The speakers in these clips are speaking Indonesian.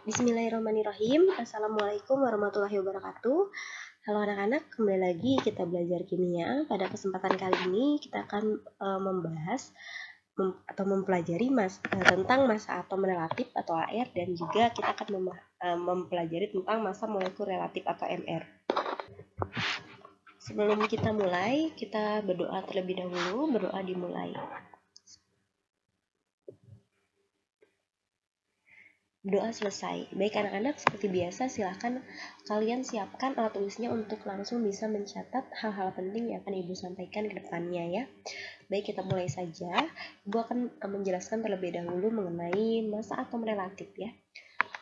Bismillahirrahmanirrahim. Assalamualaikum warahmatullahi wabarakatuh. Halo anak-anak, kembali lagi kita belajar kimia. Pada kesempatan kali ini kita akan membahas atau mempelajari tentang massa atom relatif atau AR, dan juga kita akan mempelajari tentang massa molekul relatif atau MR. Sebelum kita mulai, kita berdoa terlebih dahulu. Berdoa dimulai. Doa selesai. Baik anak-anak, seperti biasa silahkan kalian siapkan alat tulisnya untuk langsung bisa mencatat hal-hal penting yang akan Ibu sampaikan ke depannya ya. Baik, kita mulai saja. Ibu akan menjelaskan terlebih dahulu mengenai massa atom relatif ya.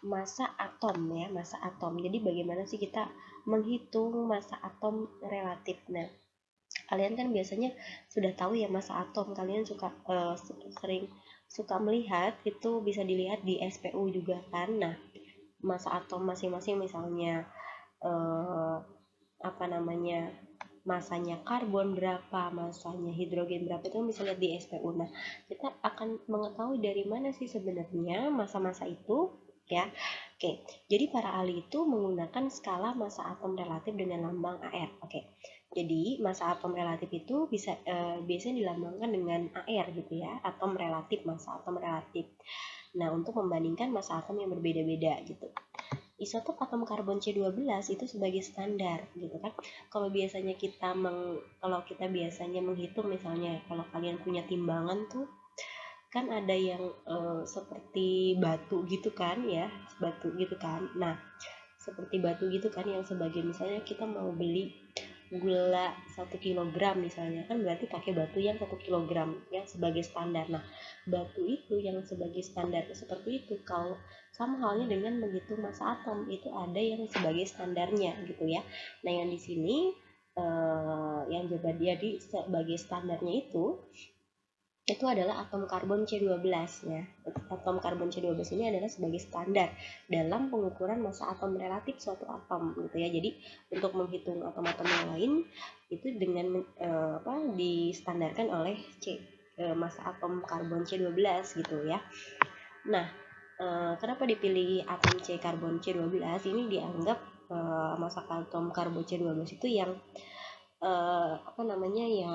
Massa atom ya, massa atom. Jadi bagaimana sih kita menghitung massa atom relatif? Nah, kalian kan biasanya sudah tahu ya massa atom. Kalian sering suka melihat, itu bisa dilihat di SPU juga kan. Nah, massa atom masing-masing misalnya masanya karbon berapa, masanya hidrogen berapa, itu bisa lihat di SPU. Nah, kita akan mengetahui dari mana sih sebenarnya massa-massa itu ya. Oke, jadi para ahli itu menggunakan skala massa atom relatif dengan lambang AR. Oke. Jadi massa atom relatif itu biasanya dilambangkan dengan AR gitu ya, atom relatif, massa atom relatif. Nah, untuk membandingkan massa atom yang berbeda-beda gitu. Isotop atom karbon C12 itu sebagai standar gitu kan. Kalau kita biasanya menghitung, misalnya kalau kalian punya timbangan tuh kan ada yang seperti batu gitu kan ya, batu gitu kan. Nah, seperti batu gitu kan, yang sebagai misalnya kita mau beli gula 1 kg misalnya, kan berarti pakai batu yang 1 kg yang sebagai standar. Nah, batu itu yang sebagai standar seperti itu. Kalau sama halnya dengan menghitung massa atom, itu ada yang sebagai standarnya gitu ya. Nah, yang di sini yang jadi sebagai standarnya itu adalah atom karbon C12 ya. Atom karbon C12 ini adalah sebagai standar dalam pengukuran massa atom relatif suatu atom gitu ya. Jadi untuk menghitung atom-atom yang lain itu dengan distandarkan oleh massa atom karbon C12 gitu ya. Nah, kenapa dipilih atom karbon C12? Ini dianggap massa atom karbon C12 itu yang yang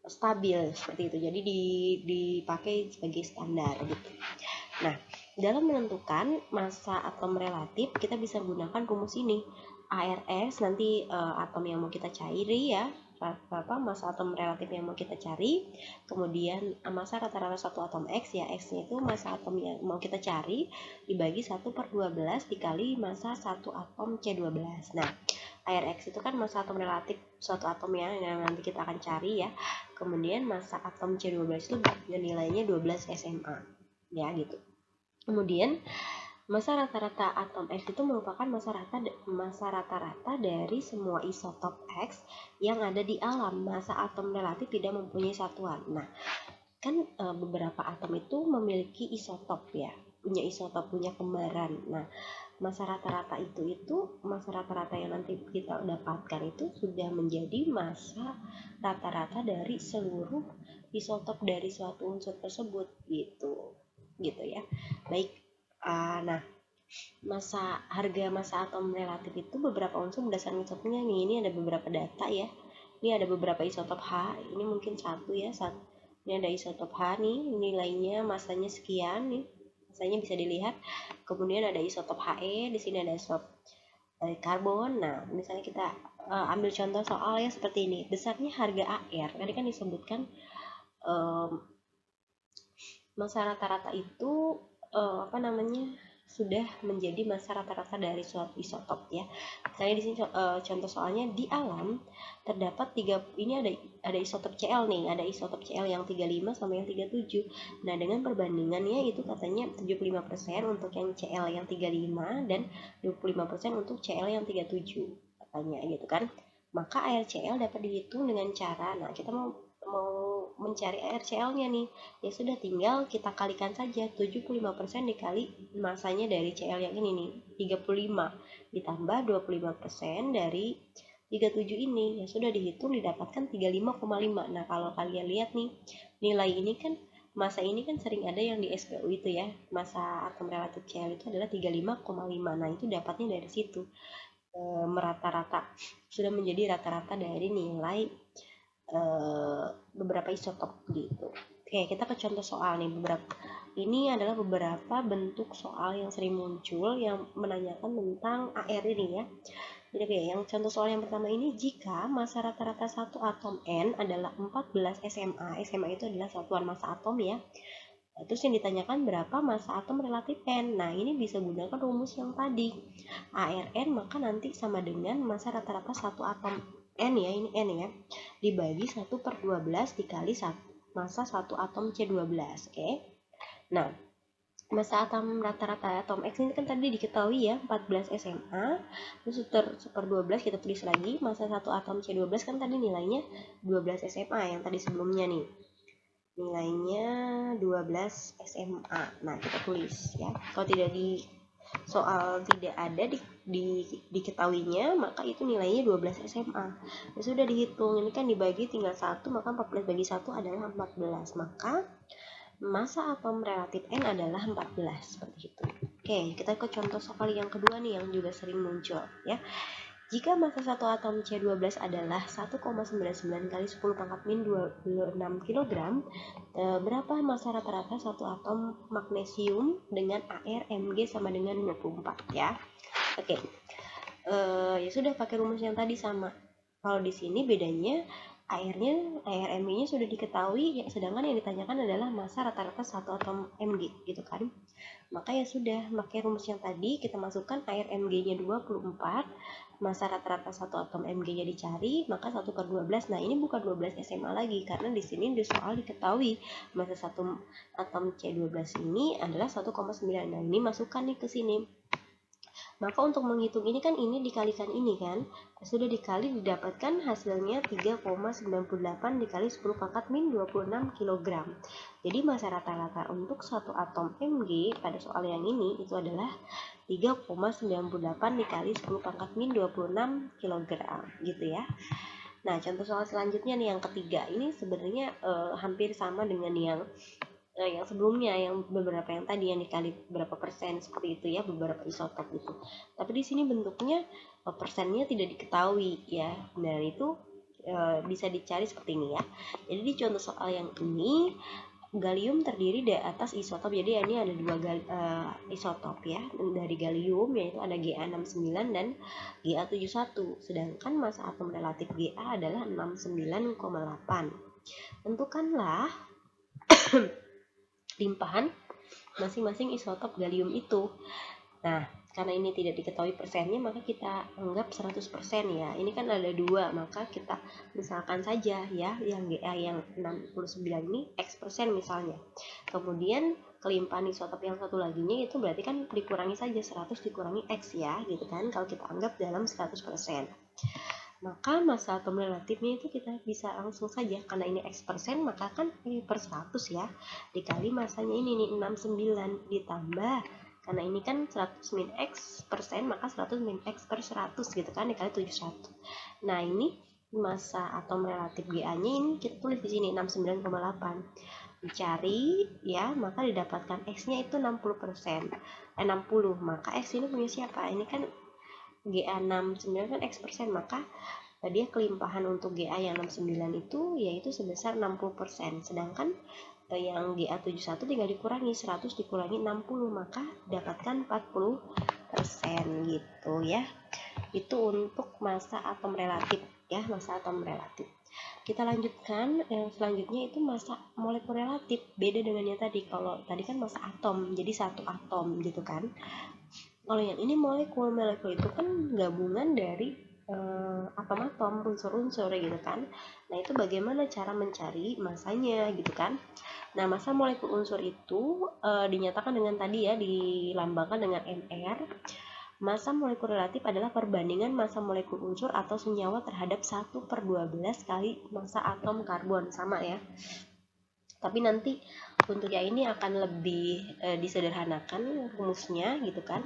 stabil seperti itu, jadi dipakai sebagai standar gitu. Nah, dalam menentukan massa atom relatif kita bisa gunakan rumus ini, ARS. Nanti atom yang mau kita cairi ya, massa atom relatif yang mau kita cari, kemudian massa rata-rata suatu atom X ya, X nya itu massa atom yang mau kita cari dibagi 1/12 dikali massa satu atom C12. Nah, ARX itu kan massa atom relatif suatu atom ya, yang nanti kita akan cari ya. Kemudian massa atom C12 itu nilainya 12 SMA ya gitu. Kemudian massa rata-rata atom X itu merupakan massa rata-rata dari semua isotop X yang ada di alam. Massa atom relatif tidak mempunyai satuan. Nah, kan beberapa atom itu memiliki isotop ya, punya kembaran. Nah, massa rata-rata massa rata-rata yang nanti kita dapatkan itu sudah menjadi massa rata-rata dari seluruh isotop dari suatu unsur tersebut gitu ya. Baik, nah harga massa atom relatif itu beberapa unsur berdasarkan isotopnya nih. Ini ada beberapa data ya. Ini ada beberapa isotop H, ini mungkin satu ya, ini ada isotop H nih, nilainya massanya sekian nih, massanya bisa dilihat. Kemudian ada isotop He, di sini ada isotop karbon. Nah, misalnya kita ambil contoh soal ya seperti ini. Besarnya harga AR, tadi kan disebutkan massa rata-rata itu sudah menjadi massa rata-rata dari suatu isotop ya. Misalnya di sini contoh soalnya, di alam terdapat ini ada isotop Cl nih, ada isotop Cl yang 35 sama yang 37. Nah, dengan perbandingannya itu katanya 75% untuk yang Cl yang 35 dan 25% untuk Cl yang 37 katanya gitu kan. Maka ArCl dapat dihitung dengan cara, nah kita mau mencari ArCl-nya nih, ya sudah tinggal kita kalikan saja 75% dikali masanya dari Cl yang ini nih, 35 ditambah 25% dari 37 ini, ya sudah dihitung didapatkan 35,5. Nah, kalau kalian lihat nih, nilai ini kan massa ini kan sering ada yang di SPU itu ya, massa atom relatif Cl itu adalah 35,5. Nah, itu dapatnya dari situ. Merata-rata sudah menjadi rata-rata dari nilai beberapa isotop gitu. Oke, kita ke contoh soal nih. Ini adalah beberapa bentuk soal yang sering muncul yang menanyakan tentang AR ini ya. Jadi oke, yang contoh soal yang pertama ini, jika massa rata-rata satu atom N adalah 14 SMA. SMA itu adalah satuan massa atom ya. Terus yang ditanyakan berapa massa atom relatif N. Nah, ini bisa gunakan rumus yang tadi. ARN maka nanti sama dengan massa rata-rata satu atom N ya, ini N ya, dibagi 1/12 dikali massa satu atom C12. Oke. Nah, massa atom rata-rata atom X ini kan tadi diketahui ya 14 SMA, terus 1/12 kita tulis lagi, massa satu atom C12 kan tadi nilainya 12 SMA yang tadi sebelumnya nih, nilainya 12 SMA. Nah, kita tulis ya, kalau tidak di soal tidak ada diketahuinya, maka itu nilainya 12 SMA. Ya sudah dihitung, ini kan dibagi tinggal 1, maka 14 bagi 1 adalah 14. Maka massa atom relatif N adalah 14, seperti itu. Oke, kita ke contoh soal yang kedua nih yang juga sering muncul ya. Jika massa satu atom C12 adalah 1,99 kali 10 pangkat min 26 kg, berapa massa rata-rata satu atom magnesium dengan AR Mg sama dengan 24 ya. Oke. Ya sudah, pakai rumus yang tadi sama. Kalau di sini bedanya AR Mg-nya sudah diketahui, sedangkan yang ditanyakan adalah massa rata-rata satu atom Mg gitu kan. Maka ya sudah, pakai rumus yang tadi kita masukkan AR Mg-nya 24, massa rata-rata satu atom Mg-nya dicari, maka 1/12. Nah, ini bukan 12 SMA lagi karena di sini di soal diketahui massa satu atom C12 ini adalah 1,9. Nah, ini masukkan nih ke sini. Maka untuk menghitung ini kan ini dikalikan ini kan, sudah dikali didapatkan hasilnya 3,98 dikali 10 pangkat min 26 kg. Jadi massa rata-rata untuk satu atom Mg pada soal yang ini itu adalah 3,98 dikali 10 pangkat min 26 kg gitu ya. Nah, contoh soal selanjutnya nih yang ketiga, ini sebenarnya hampir sama dengan yang sebelumnya, yang beberapa yang tadi yang dikali berapa persen seperti itu ya, beberapa isotop itu. Tapi di sini bentuknya persennya tidak diketahui ya. Nah, itu bisa dicari seperti ini ya. Jadi di contoh soal yang ini, gallium terdiri dari atas isotop. Jadi ini ada dua isotop ya dari gallium, yaitu ada Ga69 dan Ga71. Sedangkan massa atom relatif Ga adalah 69,8. Tentukanlah limpahan masing-masing isotop gallium itu. Nah, karena ini tidak diketahui persennya, maka kita anggap 100% ya. Ini kan ada dua, maka kita misalkan saja ya, yang Ga yang 69 ini X persen misalnya. Kemudian kelimpahan isotop yang satu laginya itu berarti kan dikurangi saja 100 dikurangi X ya, gitu kan, kalau kita anggap dalam 100%. Maka massa atom relatifnya itu kita bisa langsung saja, karena ini X persen maka kan per 100 ya, dikali masanya ini nih 69 ditambah, karena ini kan 100 min X persen maka 100 min X per 100 gitu kan, dikali 71. Nah, ini massa atom relatif Ga nya ini kita tulis di sini 69,8, dicari ya, maka didapatkan X nya itu 60%, 60, maka X ini punya siapa? Ini kan Ga69 kan X persen, maka dia kelimpahan untuk Ga yang 69 itu yaitu sebesar 60%, sedangkan yang Ga71 tinggal dikurangi 100 dikurangi 60, maka dapatkan 40% gitu ya. Itu untuk massa atom relatif ya, massa atom relatif. Kita lanjutkan yang selanjutnya, itu massa molekul relatif. Beda dengan yang tadi, kalau tadi kan massa atom jadi satu atom gitu kan. Kalau yang ini molekul itu kan gabungan dari atom-atom, unsur-unsur gitu kan. Nah, itu bagaimana cara mencari masanya gitu kan. Nah, massa molekul unsur itu dinyatakan dengan tadi ya, dilambangkan dengan Mr. Massa molekul relatif adalah perbandingan massa molekul unsur atau senyawa terhadap 1/12 kali massa atom karbon, sama ya. Tapi nanti untuk yang ini akan lebih disederhanakan rumusnya gitu kan.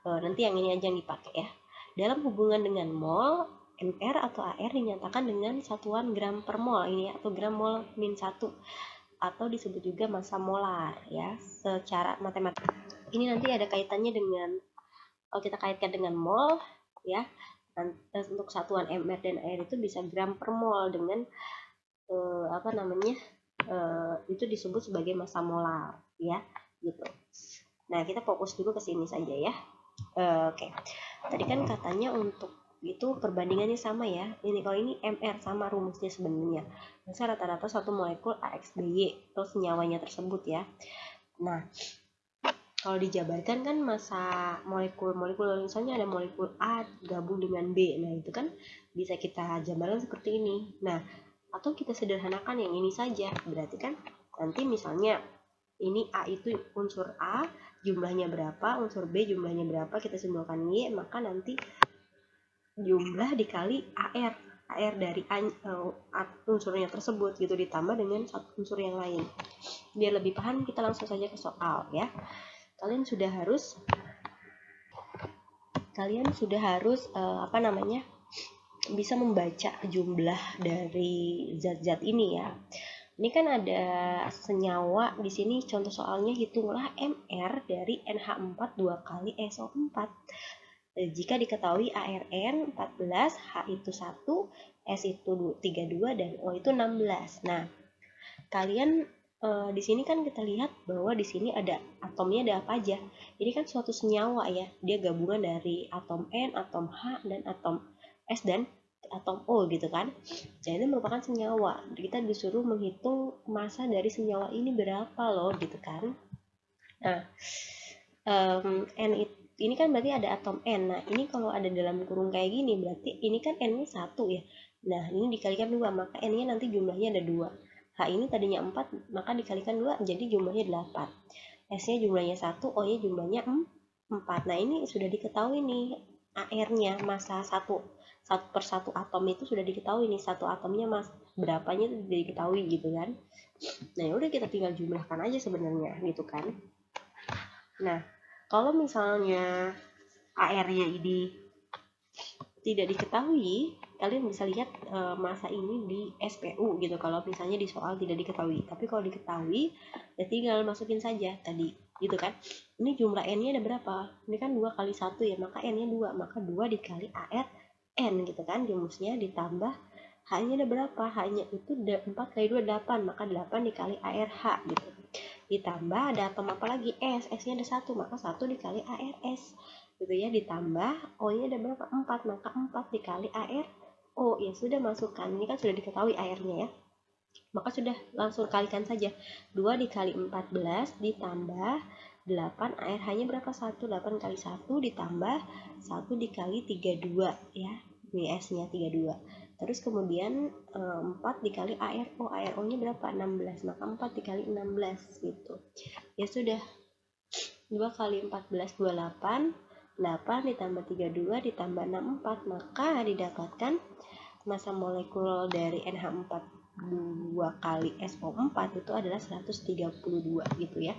Nanti yang ini aja yang dipakai ya. Dalam hubungan dengan mol, Mr atau AR dinyatakan dengan satuan gram per mol ini, atau gram mol min 1. atau disebut juga massa molar ya secara matematik. Ini nanti ada kaitannya dengan, kalau kita kaitkan dengan mol ya, untuk satuan mR dan air itu bisa gram per mol dengan itu disebut sebagai massa molar ya gitu. Nah, kita fokus dulu ke sini saja ya. Oke. Tadi kan katanya untuk itu perbandingannya sama ya. Ini kalau ini MR sama rumusnya sebenarnya. Masa rata-rata satu molekul AXBY atau senyawanya tersebut ya. Nah, kalau dijabarkan kan massa molekul misalnya ada molekul A gabung dengan B. Nah, itu kan bisa kita jabarkan seperti ini. Nah, atau kita sederhanakan yang ini saja. Berarti kan nanti misalnya ini A itu unsur A jumlahnya berapa, unsur B jumlahnya berapa, kita simpulkan Y, maka nanti jumlah dikali AR dari unsurnya tersebut gitu ditambah dengan satu unsur yang lain. Biar lebih paham kita langsung saja ke soal ya. Kalian sudah harus bisa membaca jumlah dari zat-zat ini ya. Ini kan ada senyawa di sini, contoh soalnya hitunglah MR dari NH4 2 kali SO4. Jika diketahui ARN 14, H itu 1, S itu 32 dan O itu 16. Nah, kalian di sini kan kita lihat bahwa di sini ada atomnya ada apa aja. Ini kan suatu senyawa ya, dia gabungan dari atom N, atom H dan atom S dan atom O gitu kan. Jadi itu merupakan senyawa. Kita disuruh menghitung massa dari senyawa ini berapa loh gitu kan. Nah, N ini kan berarti ada atom N. Nah, ini kalau ada dalam kurung kayak gini berarti ini kan N-nya 1 ya. Nah, ini dikalikan 2, maka N-nya nanti jumlahnya ada 2. H ini tadinya 4, maka dikalikan 2 jadi jumlahnya 8. S-nya jumlahnya 1, O-nya jumlahnya 4. Nah, ini sudah diketahui nih AR-nya, massa 1 per 1 atom itu sudah diketahui nih, satu atomnya berapanya itu diketahui gitu kan. Nah, ya udah kita tinggal jumlahkan aja sebenarnya gitu kan. Nah, kalau misalnya AR-nya ini tidak diketahui, kalian bisa lihat massa ini di SPU gitu kalau misalnya di soal tidak diketahui. Tapi kalau diketahui, ya tinggal masukin saja tadi gitu kan. Ini jumlah N-nya ada berapa? Ini kan 2 kali 1 ya, maka N-nya 2, maka 2 dikali AR N gitu kan, rumusnya ditambah H-nya ada berapa? H-nya itu 4 kali 2 8, maka 8 dikali ARH gitu. Ditambah ada atom apa lagi? S. S-nya ada 1, maka 1 dikali ARS gitu ya. Ditambah O-nya ada berapa? 4, maka 4 dikali AR O. Ya sudah, masukkan. Ini kan sudah diketahui AR-nya ya. Maka sudah langsung kalikan saja. 2 dikali 14 ditambah 8, ARH-nya berapa? 1. 8 kali 1 ditambah 1 dikali 32 ya. WS-nya 32. Terus kemudian 4 dikali ARO. ARO-nya berapa? 16. Maka 4 dikali 16 gitu. Ya sudah. 2 kali 14 28. 8 ditambah 32 ditambah 64, maka didapatkan massa molekul dari NH4 2 kali SO4 itu adalah 132 gitu ya.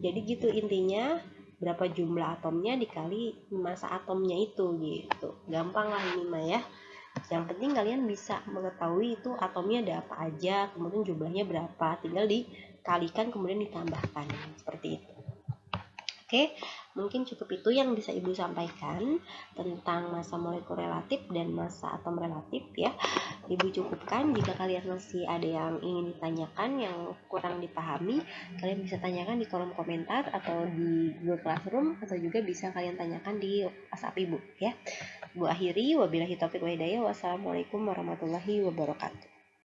Jadi gitu intinya, berapa jumlah atomnya dikali massa atomnya itu gitu. Gampang lah ini mah ya. Yang penting kalian bisa mengetahui itu atomnya ada apa aja, kemudian jumlahnya berapa, tinggal dikalikan kemudian ditambahkan seperti itu. Oke, mungkin cukup itu yang bisa Ibu sampaikan tentang massa molekul relatif dan massa atom relatif ya. Ibu cukupkan. Jika kalian masih ada yang ingin ditanyakan yang kurang dipahami, kalian bisa tanyakan di kolom komentar atau di Google Classroom, atau juga bisa kalian tanyakan di WhatsApp Ibu ya. Bu akhiri, wabillahi taufiq wa hidayah. Wassalamualaikum warahmatullahi wabarakatuh.